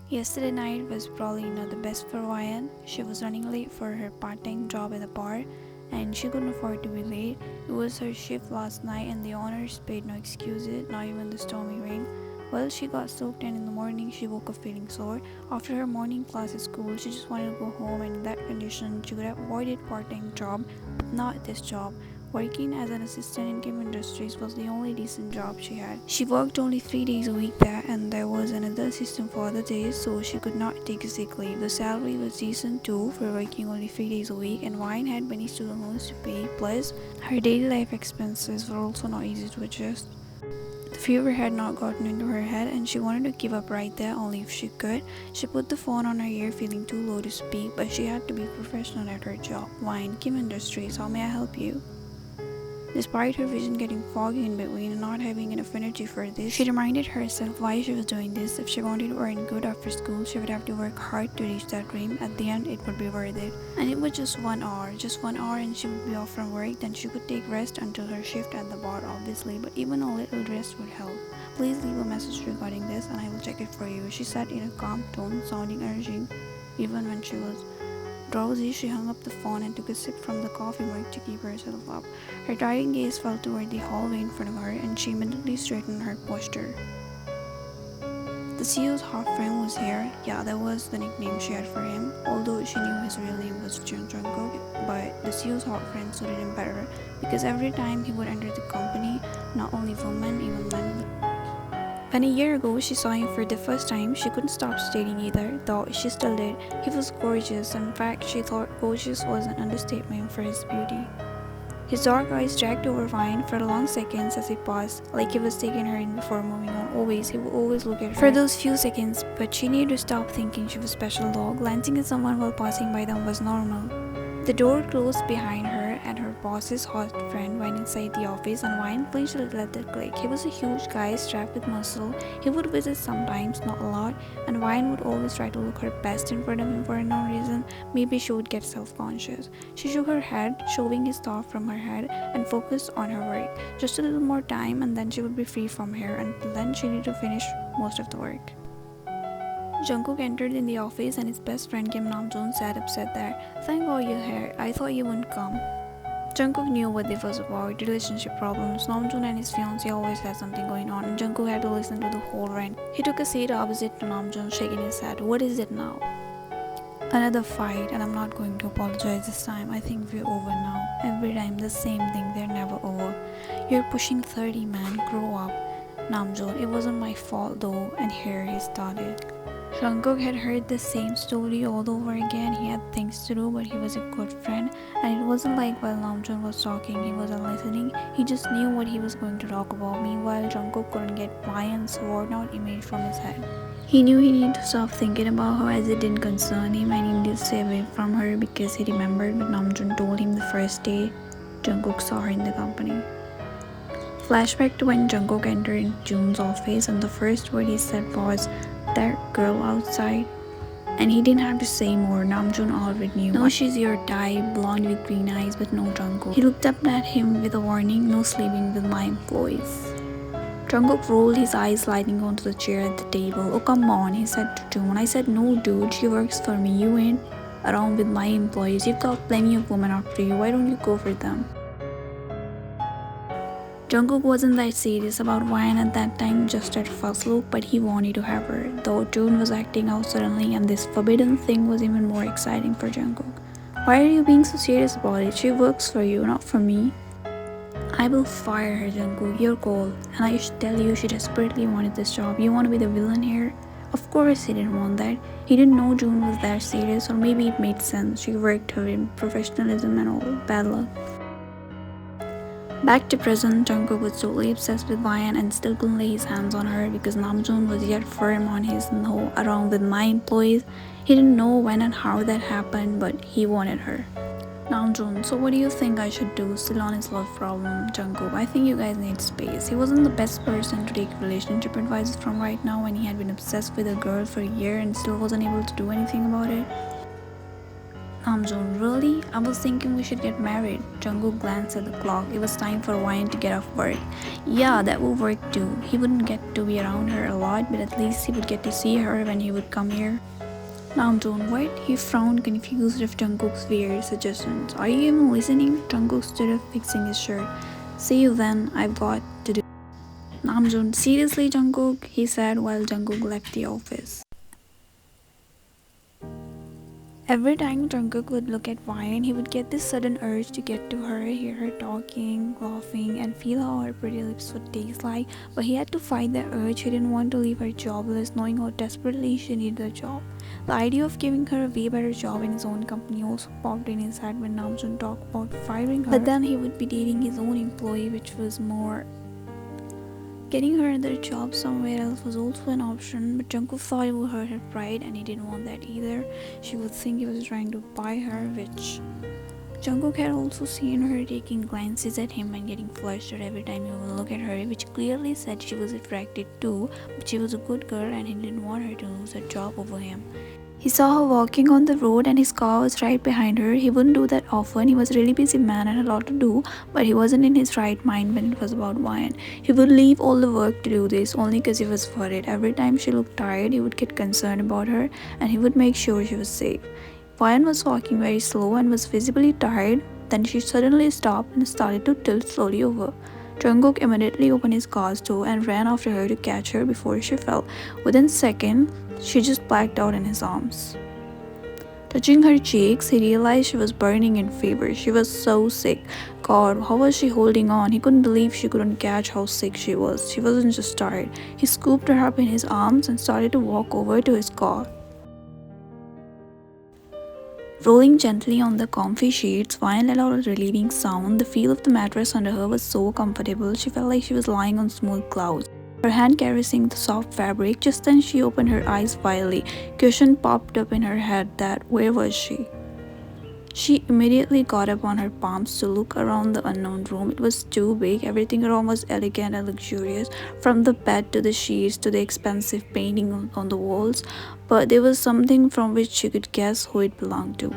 Yesterday night was probably not the best for Ryan. She was running late for her part-time job at the bar and she couldn't afford to be late. It was her shift last night and the owners paid no excuses, not even the stormy rain. Well, she got soaked and in the morning she woke up feeling sore. After her morning class at school, she just wanted to go home, and in that condition she could have avoided part-time job, but not this job. Working as an assistant in Kim Industries was the only decent job she had. She worked only 3 days a week there, and there was another assistant for other days, so she could not take a sick leave. The salary was decent too for working only 3 days a week, and Wine had many student loans to pay, plus her daily life expenses were also not easy to adjust. The fever had not gotten into her head and she wanted to give up right there only if she could. She put the phone on her ear feeling too low to speak, but she had to be professional at her job. Wine, Kim Industries, how may I help you? Despite her vision getting foggy in between and not having enough energy for this, she reminded herself why she was doing this. If she wanted to earn good after school, she would have to work hard to reach that dream. At the end, it would be worth it. And it was just 1 hour, and she would be off from work. Then she could take rest until her shift at the bar, obviously, but even a little rest would help. Please leave a message regarding this and I will check it for you, she said in a calm tone, sounding urgent. Even when she was drowsy, she hung up the phone and took a sip from the coffee mug to keep herself up. Her tiring gaze fell toward the hallway in front of her and she immediately straightened her posture. The CEO's half friend was here. Yeah, that was the nickname she had for him, although she knew his real name was Jungkook, but the CEO's hot friend suited him better because every time he would enter the company, not only women, even men. When a year ago she saw him for the first time, she couldn't stop staring either, though she still did. He was gorgeous. In fact, she thought gorgeous was an understatement for his beauty. His dark eyes dragged over Vine for long seconds as he paused, like he was taking her in before moving on. He would always look at her for those few seconds, but she needed to stop thinking she was special though. Glancing at someone while passing by them was normal. The door closed behind her and her boss's hot friend went inside the office, and Wine flinched a little at the click. He was a huge guy strapped with muscle. He would visit sometimes, not a lot, and Wine would always try to look her best in front of him for no reason. Maybe she would get self-conscious. She shook her head, shoving his thought from her head, and focused on her work. Just a little more time and then she would be free from here. Until then, she needed to finish most of the work. Jungkook entered in the office and his best friend Kim Namjoon sat upset there. Thank God you're here. I thought you wouldn't come. Jungkook knew what this was about, relationship problems. Namjoon and his fiancée always had something going on, and Jungkook had to listen to the whole rant. He took a seat opposite to Namjoon, shaking his head. What is it now? Another fight, and I'm not going to apologize this time. I think we're over now. Every time the same thing, they're never over. You're pushing 30, man. Grow up. Namjoon, it wasn't my fault though, and here he started. Jungkook had heard the same story all over again. He had things to do, but he was a good friend, and it wasn't like while Namjoon was talking, he wasn't listening. He just knew what he was going to talk about. Meanwhile, Jungkook couldn't get Ryan's worn out image from his head. He knew he needed to stop thinking about her as it didn't concern him, and he needed to stay away from her because he remembered what Namjoon told him the first day Jungkook saw her in the company. Flashback to when Jungkook entered in Jun's office, and the first word he said was, "That girl outside," and he didn't have to say more. Namjoon already knew. No, she's your type, blonde with green eyes, but no Jungkook. He looked up at him with a warning, no sleeping with my employees. Jungkook rolled his eyes sliding onto the chair at the table. Oh come on, he said to Jun. I said no dude, she works for me. You ain't around with my employees. You've got plenty of women after you. Why don't you go for them? Jungkook wasn't that serious about Ryan at that time, just at first look, but he wanted to have her. Though June was acting out suddenly, and this forbidden thing was even more exciting for Jungkook. Why are you being so serious about it? She works for you, not for me. I will fire her, Jungkook. Your call. And I should tell you, she desperately wanted this job. You want to be the villain here? Of course he didn't want that. He didn't know June was that serious, or maybe it made sense. She worked her in professionalism and all. Bad luck. Back to present, Jungkook was totally obsessed with Ryan and still couldn't lay his hands on her because Namjoon was yet firm on his no around with my employees. He didn't know when and how that happened, but he wanted her. Namjoon, so what do you think I should do? Still on his love problem, Jungkook. I think you guys need space. He wasn't the best person to take relationship advice from right now when he had been obsessed with a girl for a year and still wasn't able to do anything about it. Namjoon, really? I was thinking we should get married. Jungkook glanced at the clock. It was time for Ryan to get off work. Yeah, that would work too. He wouldn't get to be around her a lot, but at least he would get to see her when he would come here. Namjoon, what? He frowned, confused at Jungkook's weird suggestions. Are you even listening? Jungkook stood up, fixing his shirt. See you then. I've got to do. Namjoon, seriously, Jungkook? He said while Jungkook left the office. Every time Jungkook would look at Ryan, he would get this sudden urge to get to her, hear her talking, laughing, and feel how her pretty lips would taste like. But he had to fight that urge. He didn't want to leave her jobless, knowing how desperately she needed a job. The idea of giving her a way better job in his own company also popped in his head when Namjoon talked about firing her. But then he would be dating his own employee, which was more. Getting her another job somewhere else was also an option, but Jungkook thought it would hurt her pride and he didn't want that either. She would think he was trying to buy her, which Jungkook had also seen her taking glances at him and getting flustered every time he would look at her, which clearly said she was attracted too, but she was a good girl and he didn't want her to lose her job over him. He saw her walking on the road and his car was right behind her. He wouldn't do that often. He was a really busy man and had a lot to do, but he wasn't in his right mind when it was about Ryan. He would leave all the work to do this only because he was worried. Every time she looked tired, he would get concerned about her and he would make sure she was safe. Ryan was walking very slow and was visibly tired. Then she suddenly stopped and started to tilt slowly over. Jungkook immediately opened his car's door and ran after her to catch her before she fell. Within seconds, she just blacked out in his arms. Touching her cheeks, he realized she was burning in fever. She was so sick. God, how was she holding on? He couldn't believe she couldn't catch how sick she was. She wasn't just tired. He scooped her up in his arms and started to walk over to his car. Rolling gently on the comfy sheets, Ryan let out a relieving sound. The feel of the mattress under her was so comfortable. She felt like she was lying on smooth clouds. Her hand caressing the soft fabric. Just then she opened her eyes wildly. Question popped up in her head that where was she? She immediately got up on her palms to look around the unknown room. It was too big. Everything around was elegant and luxurious, from the bed to the sheets to the expensive painting on the walls. But there was something from which she could guess who it belonged to.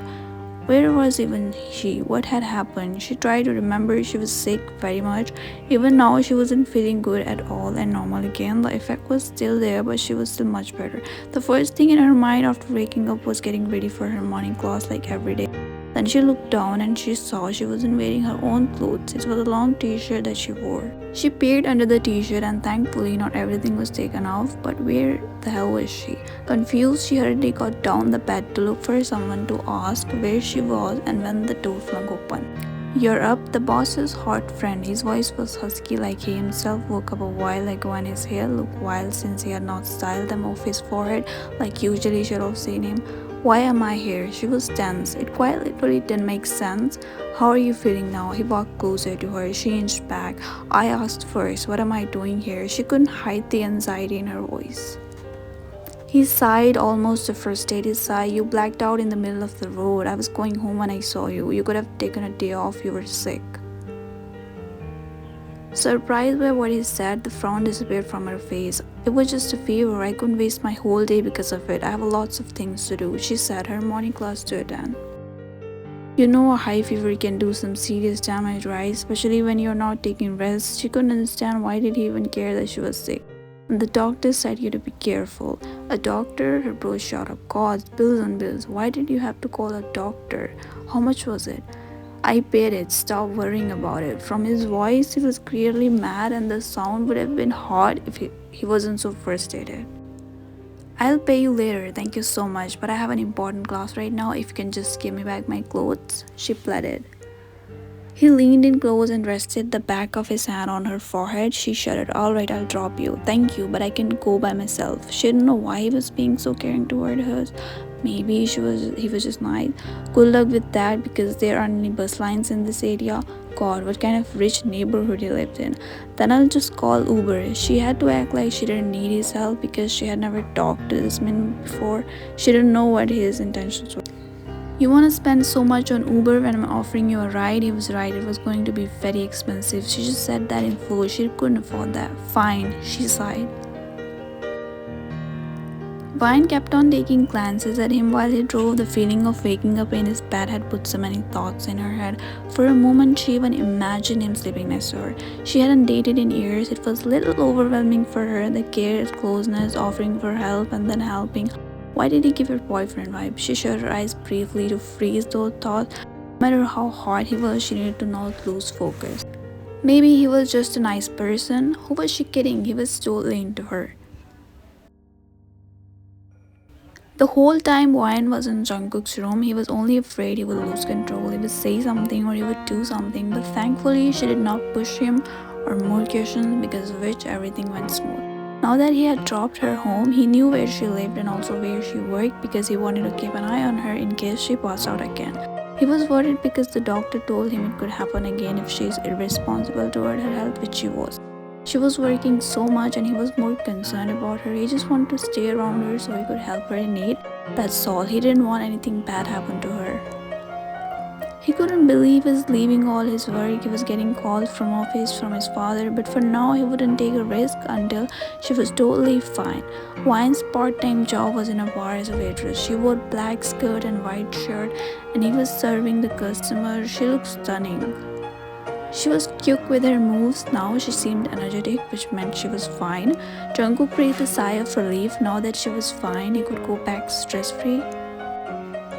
Where was even she? What had happened? She tried to remember. She was sick very much. Even now she wasn't feeling good at all and normal again. The effect was still there, but she was still much better. The first thing in her mind after waking up was getting ready for her morning class like every day. Then she looked down and she saw she wasn't wearing her own clothes. It was a long t-shirt that she wore. She peered under the t-shirt and thankfully not everything was taken off, but where the hell was she? Confused, she hurriedly got down the bed to look for someone to ask where she was, and when the door flung open. "You're up," the boss's hot friend. His voice was husky like he himself woke up a while ago and his hair looked wild since he had not styled them off his forehead like usually should have seen him. "Why am I here?" She was tense. It quite literally didn't make sense. "How are you feeling now?" He walked closer to her. She inched back. "I asked first, what am I doing here?" She couldn't hide the anxiety in her voice. He sighed, almost a frustrated sigh. "You blacked out in the middle of the road. I was going home when I saw you. You could have taken a day off. You were sick." Surprised by what he said, the frown disappeared from her face. "It was just a fever. I couldn't waste my whole day because of it. I have lots of things to do," she said, her morning class to attend. You know, a high fever can do some serious damage, right? Especially when you're not taking rest. She couldn't understand why did he even care that she was sick. "And the doctor said you to be careful." "A doctor?" Her brow shot up. "God, bills on bills. Why did you have to call a doctor? How much was it?" "I paid it. Stop worrying about it." From his voice, he was clearly mad, and the sound would have been hot if he wasn't so frustrated. "I'll pay you later. Thank you so much, but I have an important class right now. If you can just give me back my clothes," she pleaded. He leaned in close and rested the back of his hand on her forehead. She shuddered. "All right, I'll drop you. Thank you, but I can go by myself." She didn't know why he was being so caring toward her. Maybe he was just nice. Good luck with that, because there aren't any bus lines in this area. God, what kind of rich neighborhood he lived in. "Then I'll just call Uber." She had to act like she didn't need his help because she had never talked to this man before. She didn't know what his intentions were. "You want to spend so much on Uber when I'm offering you a ride?" He was right. It was going to be very expensive. She just said that in full. She couldn't afford that. "Fine," she sighed. Vine kept on taking glances at him while he drove. The feeling of waking up in his bed had put so many thoughts in her head. For a moment, she even imagined him sleeping next to her. She hadn't dated in years. It was a little overwhelming for her, the care, closeness, offering for help and then helping. Why did he give her boyfriend vibe? She shut her eyes briefly to freeze those thoughts. No matter how hot he was, she needed to not lose focus. Maybe he was just a nice person. Who was she kidding? He was totally into her. The whole time Wyan was in Jungkook's room, he was only afraid he would lose control. He would say something or he would do something, but thankfully she did not push him or more questions, because of which everything went smooth. Now that he had dropped her home, he knew where she lived and also where she worked, because he wanted to keep an eye on her in case she passed out again. He was worried because the doctor told him it could happen again if she is irresponsible toward her health, which she was. She was working so much and he was more concerned about her. He just wanted to stay around her so he could help her in need. That's all. He didn't want anything bad happen to her. He couldn't believe his leaving all his work. He was getting calls from office from his father, but for now he wouldn't take a risk until she was totally fine. Wine's part-time job was in a bar as a waitress. She wore black skirt and white shirt and he was serving the customer. She looked stunning. She was quick with her moves. Now she seemed energetic, which meant she was fine. Jungkook breathed a sigh of relief. Now that she was fine, he could go back stress-free.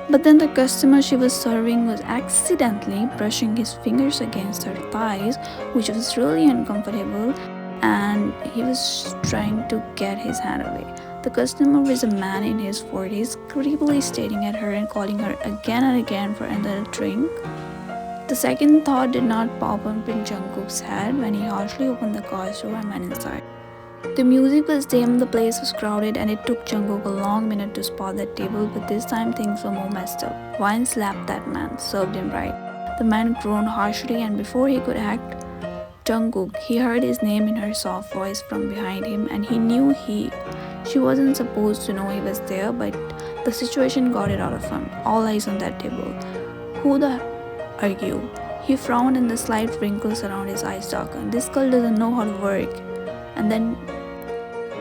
But then the customer she was serving was accidentally brushing his fingers against her thighs, which was really uncomfortable, and he was trying to get his hand away. The customer was a man in his 40s, creepily staring at her and calling her again and again for another drink. The second thought did not pop up in Jungkook's head when he harshly opened the car's door and went inside. The music was dim, the place was crowded, and it took Jungkook a long minute to spot that table, but this time things were more messed up. Wine slapped that man, served him right. The man groaned harshly, and before he could act, Jungkook, he heard his name in her soft voice from behind him, and he knew she wasn't supposed to know he was there, but the situation got it out of him. All eyes on that table. Who the argue? He frowned and the slight wrinkles around his eyes darkened. This girl doesn't know how to work. And then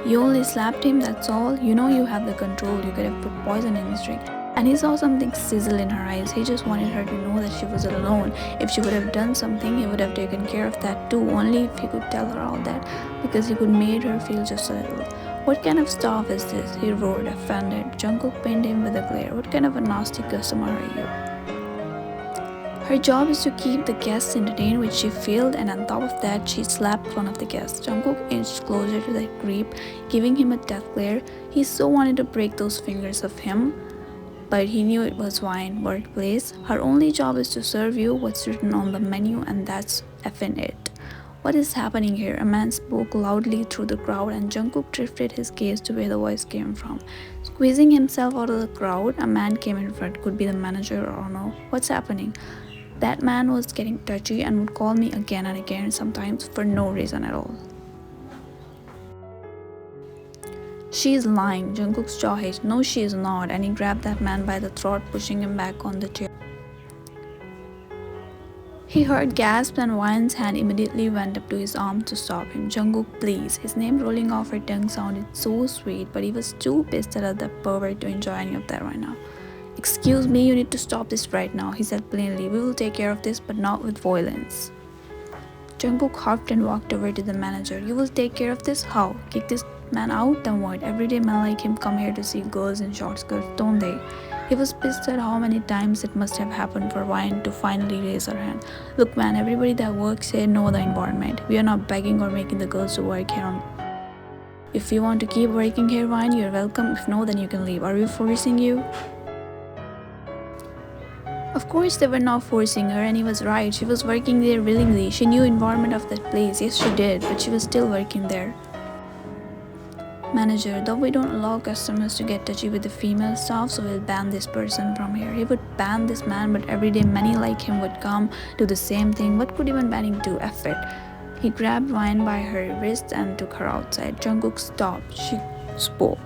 you only slapped him, that's all? You know you have the control, you could have put poison in his drink. And he saw something sizzle in her eyes. He just wanted her to know that she was alone. If she would have done something, he would have taken care of that too, only if he could tell her all that, because he could made her feel just a little. What kind of stuff is this? He roared, offended. Jungkook pinned him with a glare. What kind of a nasty customer are you? Her job is to keep the guests entertained, which she failed, and on top of that, she slapped one of the guests. Jungkook inched closer to the creep, giving him a death glare. He so wanted to break those fingers of him, but he knew it was Wine workplace. Her only job is to serve you what's written on the menu, and that's effing it. What is happening here? A man spoke loudly through the crowd, and Jungkook drifted his gaze to where the voice came from. Squeezing himself out of the crowd, a man came in front. Could be the manager or no. What's happening? That man was getting touchy and would call me again and again, sometimes for no reason at all. She is lying. Jungkook's jaw hit. No, she is not. And he grabbed that man by the throat, pushing him back on the chair. He heard gasps and Wine's hand immediately went up to his arm to stop him. Jungkook, please. His name rolling off her tongue sounded so sweet, but he was too pissed at the pervert to enjoy any of that right now. Excuse me, you need to stop this right now, he said plainly. We will take care of this, but not with violence. Jungkook huffed and walked over to the manager. You will take care of this? How? Kick this man out? Then what? Everyday men like him come here to see girls in short skirts, don't they? He was pissed at how many times it must have happened for Wine to finally raise her hand. Look man, everybody that works here know the environment. We are not begging or making the girls to work here. If you want to keep working here, Wine, you're welcome. If no, then you can leave. Are we forcing you? Of course they were not forcing her, and he was right. She was working there willingly. She knew the environment of that place. Yes, she did, but she was still working there. Manager, though we don't allow customers to get touchy with the female staff, so we'll ban this person from here. He would ban this man, but every day many like him would come, do the same thing. What could even banning do? F it. He grabbed Wine by her wrist and took her outside. Jungkook stopped. She spoke.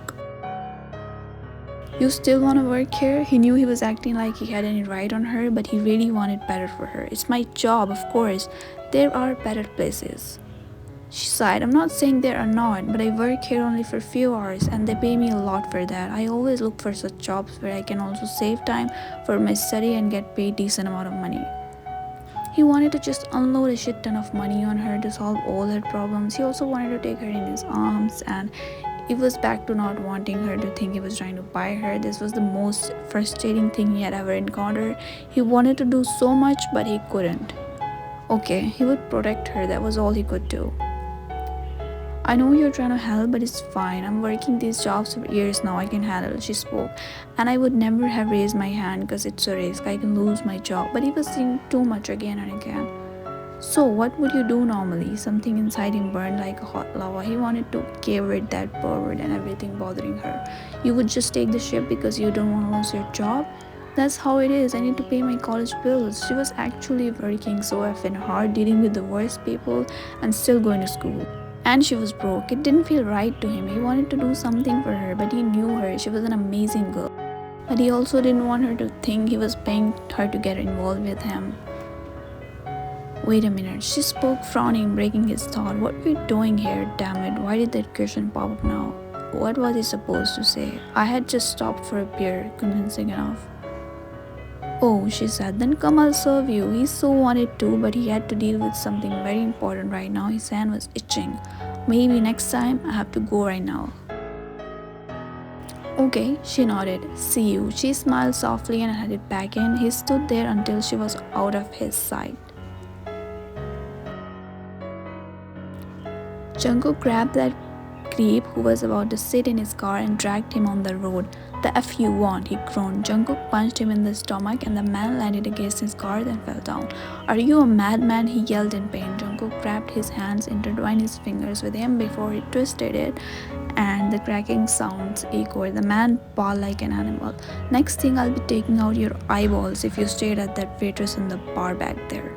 You still want to work here? He knew he was acting like he had any right on her, but he really wanted better for her. It's my job, of course. There are better places. She sighed. I'm not saying there are not, but I work here only for a few hours and they pay me a lot for that. I always look for such jobs where I can also save time for my study and get paid decent amount of money. He wanted to just unload a shit ton of money on her to solve all her problems. He also wanted to take her in his arms, and it was back to not wanting her to think he was trying to buy her. This was the most frustrating thing he had ever encountered. He wanted to do so much, but he couldn't. Okay, he would protect her, that was all he could do. I know you're trying to help, but it's fine. I'm working these jobs for years now. I can handle, she spoke. And I would never have raised my hand because it's a risk. I can lose my job. But he was saying too much again and again. So, what would you do normally? Something inside him burned like a hot lava. He wanted to get rid that pervert and everything bothering her. You would just take the ship because you don't want to lose your job? That's how it is. I need to pay my college bills. She was actually working so effing hard, dealing with the worst people, and still going to school. And she was broke. It didn't feel right to him. He wanted to do something for her, but he knew her. She was an amazing girl. But he also didn't want her to think he was paying her to get involved with him. Wait a minute, she spoke, frowning, breaking his thought. What were you doing here? Damn it, why did that question pop up now? What was he supposed to say? I had just stopped for a beer, convincing enough. Oh, she said, then come, I'll serve you. He so wanted to, but he had to deal with something very important right now. His hand was itching. Maybe next time, I have to go right now. Okay, she nodded. See you. She smiled softly and headed back in. He stood there until she was out of his sight. Jungkook grabbed that creep who was about to sit in his car and dragged him on the road. The F you want, he groaned. Jungkook punched him in the stomach and the man landed against his car then fell down. Are you a madman? He yelled in pain. Jungkook grabbed his hands, intertwined his fingers with him before he twisted it, and the cracking sounds echoed. The man bawled like an animal. Next thing, I'll be taking out your eyeballs if you stayed at that waitress in the bar back there.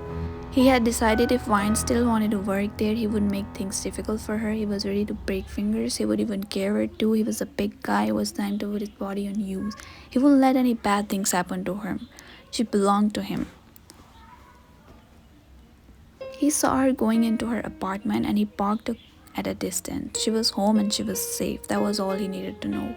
He had decided if Vine still wanted to work there, he would make things difficult for her. He was ready to break fingers. He would even care her too. He was a big guy. It was time to put his body on use. He wouldn't let any bad things happen to her. She belonged to him. He saw her going into her apartment and he parked at a distance. She was home and she was safe. That was all he needed to know.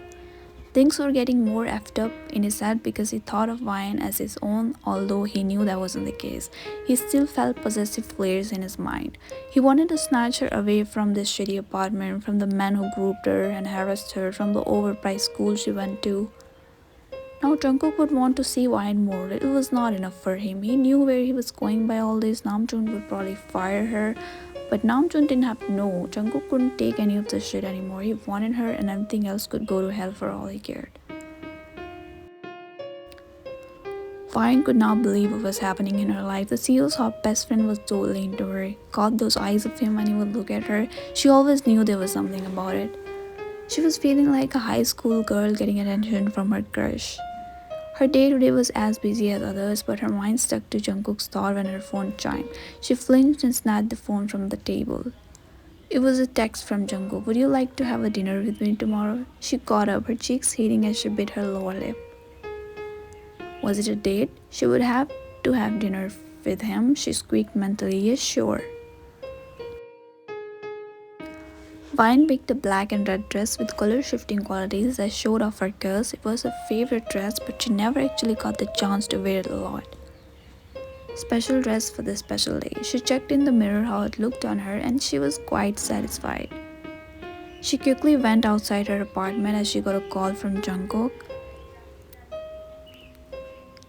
Things were getting more effed up in his head because he thought of Vine as his own, although he knew that wasn't the case. He still felt possessive flares in his mind. He wanted to snatch her away from this shitty apartment, from the men who groped her and harassed her, from the overpriced school she went to. Now Jungkook would want to see Vine more. It was not enough for him. He knew where he was going by all this. Namjoon would probably fire her. But Namjoon didn't have to know. Jungkook couldn't take any of this shit anymore. He wanted her and everything else could go to hell for all he cared. Vine could not believe what was happening in her life. The CEO's hot best friend was totally into her. He caught those eyes of him when he would look at her. She always knew there was something about it. She was feeling like a high school girl getting attention from her crush. Her day-to-day was as busy as others, but her mind stuck to Jungkook's thought when her phone chimed. She flinched and snatched the phone from the table. It was a text from Jungkook. Would you like to have a dinner with me tomorrow? She got up, her cheeks heating as she bit her lower lip. Was it a date? She would have to have dinner with him. She squeaked mentally, yes, sure. Vine picked a black and red dress with color-shifting qualities that showed off her curves. It was her favorite dress, but she never actually got the chance to wear it a lot. Special dress for the special day. She checked in the mirror how it looked on her and she was quite satisfied. She quickly went outside her apartment as she got a call from Jungkook.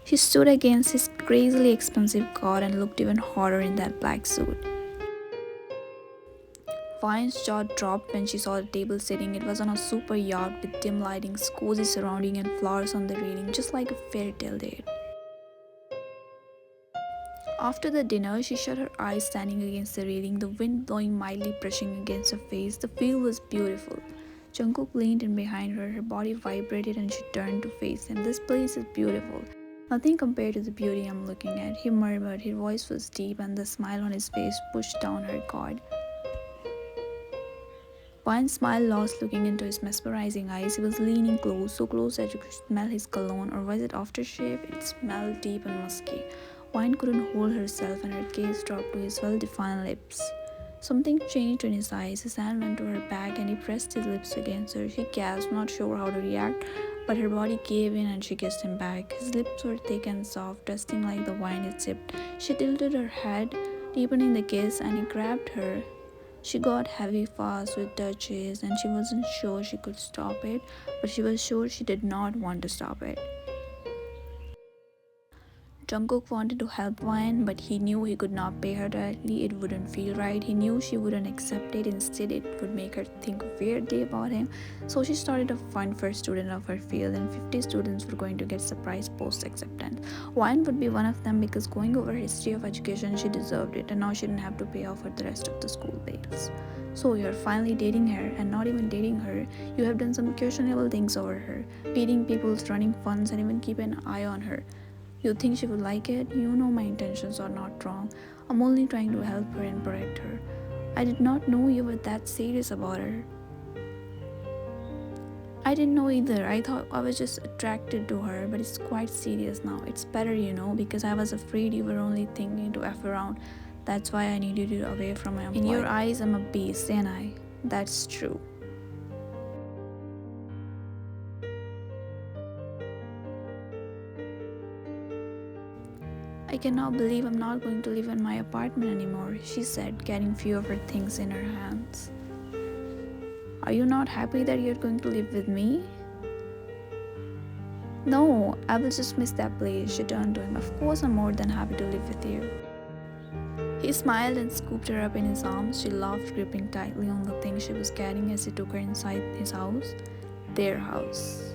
She stood against his crazily expensive car and looked even hotter in that black suit. Vine's jaw dropped when she saw the table sitting. It was on a super yacht with dim lighting, cozy surrounding and flowers on the railing, just like a fairy tale date. After the dinner, she shut her eyes standing against the railing, the wind blowing mildly, brushing against her face. The view was beautiful. Jungkook leaned in behind her, her body vibrated and she turned to face him. This place is beautiful. Nothing compared to the beauty I'm looking at, he murmured. His voice was deep and the smile on his face pushed down her guard. Vine smiled, lost looking into his mesmerizing eyes. He was leaning close, so close that you could smell his cologne, or was it aftershave? It smelled deep and musky. Vine couldn't hold herself and her gaze dropped to his well-defined lips. Something changed in his eyes. His hand went to her back and he pressed his lips against her. She gasped, not sure how to react, but her body gave in and she kissed him back. His lips were thick and soft, dusting like the wine he sipped. She tilted her head, deepening the kiss, and he grabbed her. She got heavy fast with touches, and she wasn't sure she could stop it, but she was sure she did not want to stop it. Jungkook wanted to help Wyan, but he knew he could not pay her directly. It wouldn't feel right. He knew she wouldn't accept it. Instead, it would make her think weirdly about him. So she started a fund for a student of her field, and 50 students were going to get surprise post-acceptance. Wyan would be one of them because going over history of education, she deserved it, and now she didn't have to pay off for the rest of the school bills. So you're finally dating her, and not even dating her, you have done some questionable things over her, beating people, running funds, and even keep an eye on her. You think she would like it? You know my intentions are not wrong. I'm only trying to help her and protect her. I did not know you were that serious about her. I didn't know either. I thought I was just attracted to her, but it's quite serious now. It's better, because I was afraid you were only thinking to F around. That's why I needed you away from my employer. In your eyes, I'm a beast, ain't I? That's true. I cannot believe I'm not going to live in my apartment anymore, she said, getting few of her things in her hands. Are you not happy that you're going to live with me? No, I will just miss that place, she turned to him. Of course, I'm more than happy to live with you. He smiled and scooped her up in his arms. She laughed, gripping tightly on the thing she was carrying as he took her inside his house, their house.